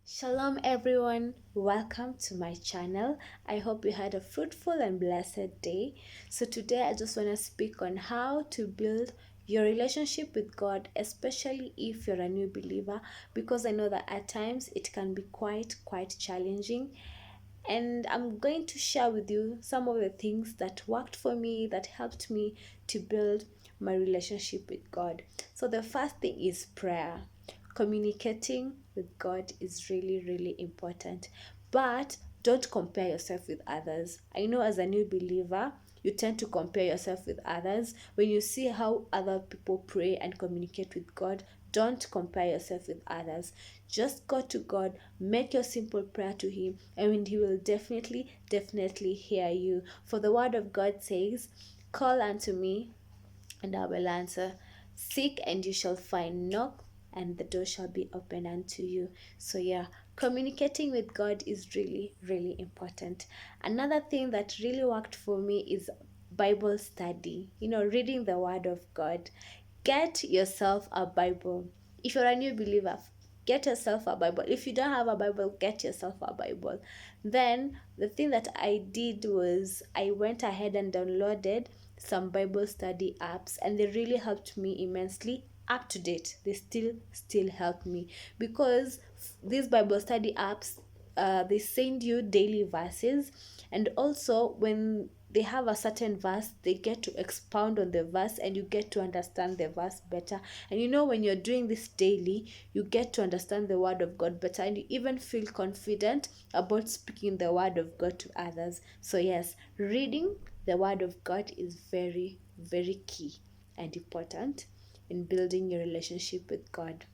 Shalom everyone, welcome to my channel. I hope you had a fruitful and blessed day. So today I just want to speak on how to build your relationship with God, especially if you're a new believer, because I know that at times it can be quite challenging. And I'm going to share with you some of the things that worked for me, that helped me to build my relationship with God. So the first thing is prayer. Communicating with God is really important. But don't compare yourself with others. I know as a new believer, you tend to compare yourself with others. When you see how other people pray and communicate with God, don't compare yourself with others. Just go to God, make your simple prayer to Him, and He will definitely hear you. For the word of God says, "Call unto me, and I will answer. Seek, and you shall find. Knock, and the door shall be opened unto you." So, yeah, communicating with God is really important. Another thing that really worked for me is Bible study, reading the Word of God. Get yourself a Bible. If you're a new believer, get yourself a Bible. If you don't have a Bible, get yourself a Bible. Then the thing that I did was I went ahead and downloaded some Bible study apps, and they really helped me immensely. Up to date, they still help me, because these Bible study apps, they send you daily verses, and also when they have a certain verse, they get to expound on the verse, and you get to understand the verse better. And when you're doing this daily, you get to understand the word of God better, and you even feel confident about speaking the word of God to others. So yes, reading the word of God is very key and important in building your relationship with God.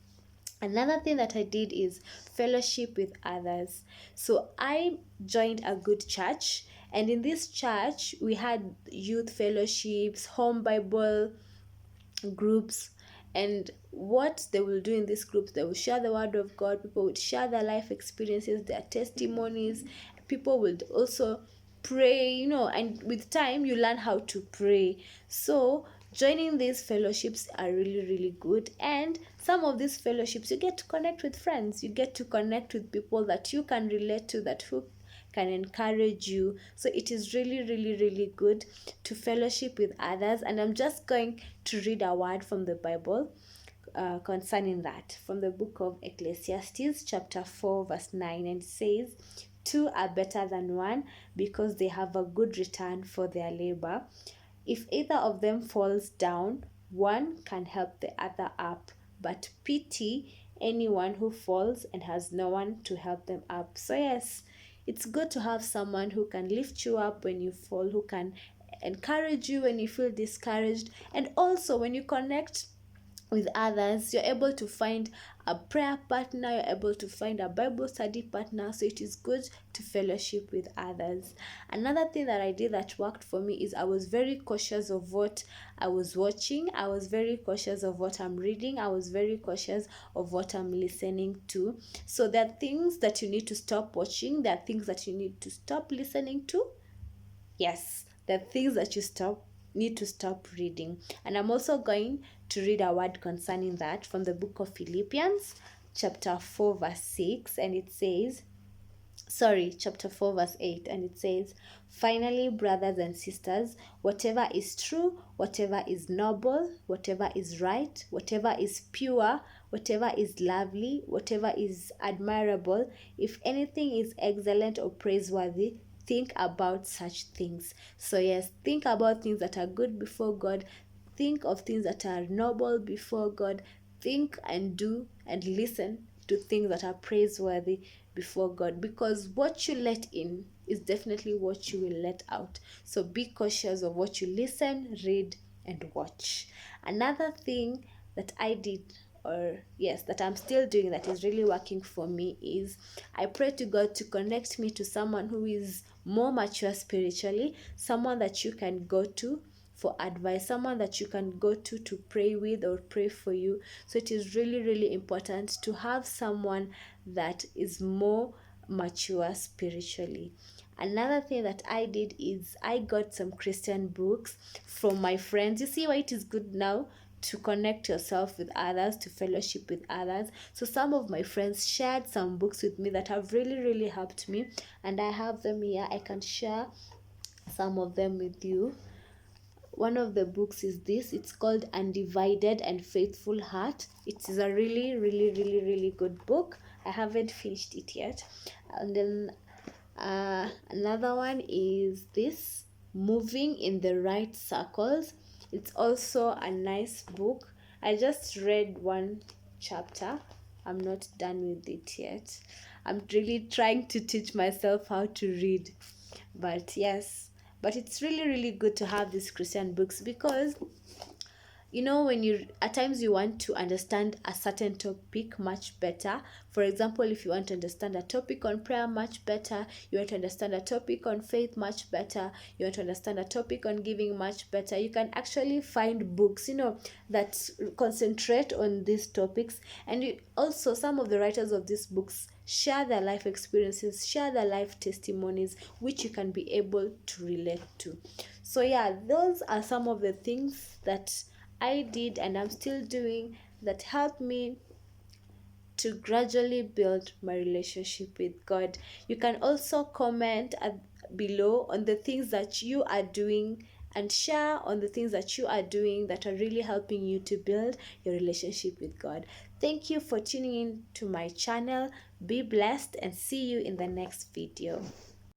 Another thing that I did is fellowship with others. So I joined a good church, and in this church we had youth fellowships, home Bible groups. And what they will do in these groups, they will share the word of God. People would share their life experiences, their testimonies. People would also pray, and with time you learn how to pray. So joining these fellowships are really good. And some of these fellowships, you get to connect with friends, you get to connect with people that you can relate to, that who can encourage you. So it is really good to fellowship with others. And I'm just going to read a word from the Bible concerning that, from the book of Ecclesiastes chapter 4 verse 9, and it says, "Two are better than one, because they have a good return for their labor. If either of them falls down, one can help the other up, but pity anyone who falls and has no one to help them up." So yes, it's good to have someone who can lift you up when you fall, who can encourage you when you feel discouraged. And also when you connect with others, you're able to find a prayer partner, you're able to find a Bible study partner. So it is good to fellowship with others. Another thing that I did that worked for me is I was very cautious of what I was watching. I was very cautious of what I'm reading. I was very cautious of what I'm listening to. So there are things that you need to stop watching, there are things that you need to stop listening to. Yes, there are things that you need to stop reading. And I'm also going to read a word concerning that from the book of Philippians chapter 4 verse 6, and it says, chapter 4 verse 8, and it says, "Finally, brothers and sisters, whatever is true, whatever is noble, whatever is right, whatever is pure, whatever is lovely, whatever is admirable, if anything is excellent or praiseworthy, think about such things." So yes, think about things that are good before God. Think of things that are noble before God. Think and do and listen to things that are praiseworthy before God, because what you let in is definitely what you will let out. So be cautious of what you listen, read, and watch. Another thing that I did, or yes, that I'm still doing, that is really working for me, is I pray to God to connect me to someone who is more mature spiritually, someone that you can go to for advice, someone that you can go to pray with or pray for you. So it is really important to have someone that is more mature spiritually. Another thing that I did is I got some Christian books from my friends. You see why it is good now to connect yourself with others, to fellowship with others. So some of my friends shared some books with me that have really, really helped me, and I have them here. I can share some of them with you. One of the books is this. It's called Undivided and Faithful Heart. It is a really, really, really, really good book. I haven't finished it yet. And then another one is this, Moving in the Right Circles. It's also a nice book. I just read one chapter. I'm not done with it yet. I'm really trying to teach myself how to read. But yes, but it's really, really good to have these Christian books, because when you at times you want to understand a certain topic much better. For example, if you want to understand a topic on prayer much better, you want to understand a topic on faith much better, you want to understand a topic on giving much better, you can actually find books that concentrate on these topics. And also, some of the writers of these books share their life experiences, share their life testimonies, which you can be able to relate to. So yeah, those are some of the things that I did and I'm still doing that helped me to gradually build my relationship with God. You can also comment below on the things that you are doing, and share on the things that you are doing that are really helping you to build your relationship with God. Thank you for tuning in to my channel. Be blessed and see you in the next video.